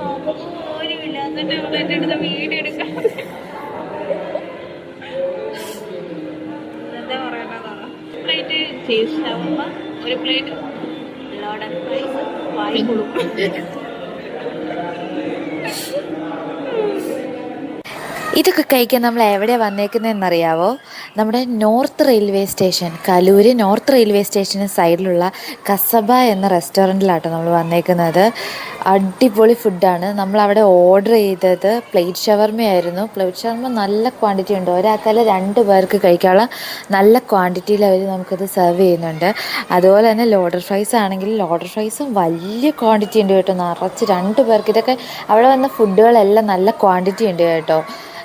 പോലുമില്ല. എന്നിട്ട് അവൾ എൻ്റെ അടുത്ത് വീഡിയോ എടുക്കാൻ എന്താ പറയണതാണ്. പ്ലേറ്റ് ചീസ് ഷവർമ, ഒരു പ്ലേറ്റ് ലോഡൻ ഫ്രൈസ്, വായി കൊടുക്കും. ഇതൊക്കെ കഴിക്കാൻ നമ്മൾ എവിടെ വന്നേക്കുന്നതെന്നറിയാവോ? നമ്മുടെ north railway station, Kaloor north railway സ്റ്റേഷന് സൈഡിലുള്ള കസബ എന്ന റെസ്റ്റോറൻറ്റിലാട്ടോ നമ്മൾ വന്നേക്കുന്നത്. അടിപൊളി ഫുഡാണ്. നമ്മളവിടെ ഓർഡർ ചെയ്തത് പ്ലേറ്റ് ഷവർമയായിരുന്നു. പ്ലേറ്റ് ഷവർമ നല്ല ക്വാണ്ടിറ്റി ഉണ്ട്, ഒരാൾക്കല്ല 2 പേർക്ക് കഴിക്കാനുള്ള നല്ല ക്വാണ്ടിറ്റിയിൽ അവർ നമുക്കത് സെർവ് ചെയ്യുന്നുണ്ട്. അതുപോലെ തന്നെ ലോഡർ ഫ്രൈസ് ആണെങ്കിൽ ലോഡർ ഫ്രൈസും വലിയ ക്വാണ്ടിറ്റി ഉണ്ട് കേട്ടോ, നിറച്ച് 2 പേർക്ക്. ഇതൊക്കെ അവിടെ വന്ന ഫുഡുകളെല്ലാം നല്ല ക്വാണ്ടിറ്റി ഉണ്ട് കേട്ടോ,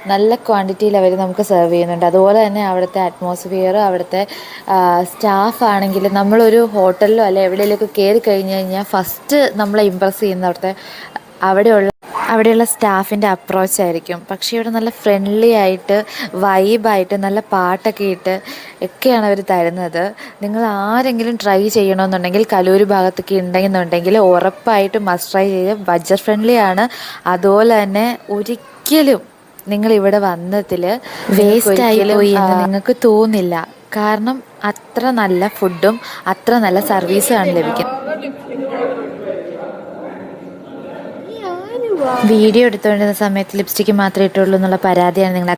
നല്ല ക്വാണ്ടിറ്റിയിൽ അവർ നമുക്ക് സെർവ് ചെയ്യുന്നുണ്ട്. അതുപോലെ തന്നെ അവിടുത്തെ അറ്റ്മോസ്ഫിയർ, അവിടുത്തെ സ്റ്റാഫ് ആണെങ്കിൽ നമ്മളൊരു ഹോട്ടലിലോ അല്ലെ എവിടെയെങ്കിലുമൊക്കെ കയറി കഴിഞ്ഞ് കഴിഞ്ഞാൽ ഫസ്റ്റ് നമ്മളെ ഇമ്പ്രസ് ചെയ്യുന്ന അവിടെയുള്ള സ്റ്റാഫിൻ്റെ അപ്രോച്ചായിരിക്കും. പക്ഷേ ഇവിടെ നല്ല ഫ്രണ്ട്ലി ആയിട്ട് വൈബായിട്ട് നല്ല പാട്ടൊക്കെ ഇട്ട് ഒക്കെയാണ് അവർ തരുന്നത്. നിങ്ങൾ ആരെങ്കിലും ട്രൈ ചെയ്യണമെന്നുണ്ടെങ്കിൽ കലൂർ ഭാഗത്തൊക്കെ ഉണ്ടെന്നുണ്ടെങ്കിൽ ഉറപ്പായിട്ടും മസ്റ്റ് ട്രൈ ചെയ്യുക. ബഡ്ജറ്റ് ഫ്രണ്ട്ലി ആണ്. അതുപോലെ തന്നെ ഒരിക്കലും നിങ്ങളിവിടെ വന്നതിൽ വേസ്റ്റായി പോയി എന്ന് നിങ്ങൾക്ക് തോന്നില്ല. കാരണം അത്ര നല്ല ഫുഡും അത്ര നല്ല സർവീസുമാണ് ലഭിക്കുന്നത്. വീഡിയോ എടുത്തുകൊണ്ടിരുന്ന സമയത്ത് ലിപ്സ്റ്റിക്ക് മാത്രമേ ഇട്ടുള്ളൂ എന്നുള്ള പരാതിയാണ് നിങ്ങൾ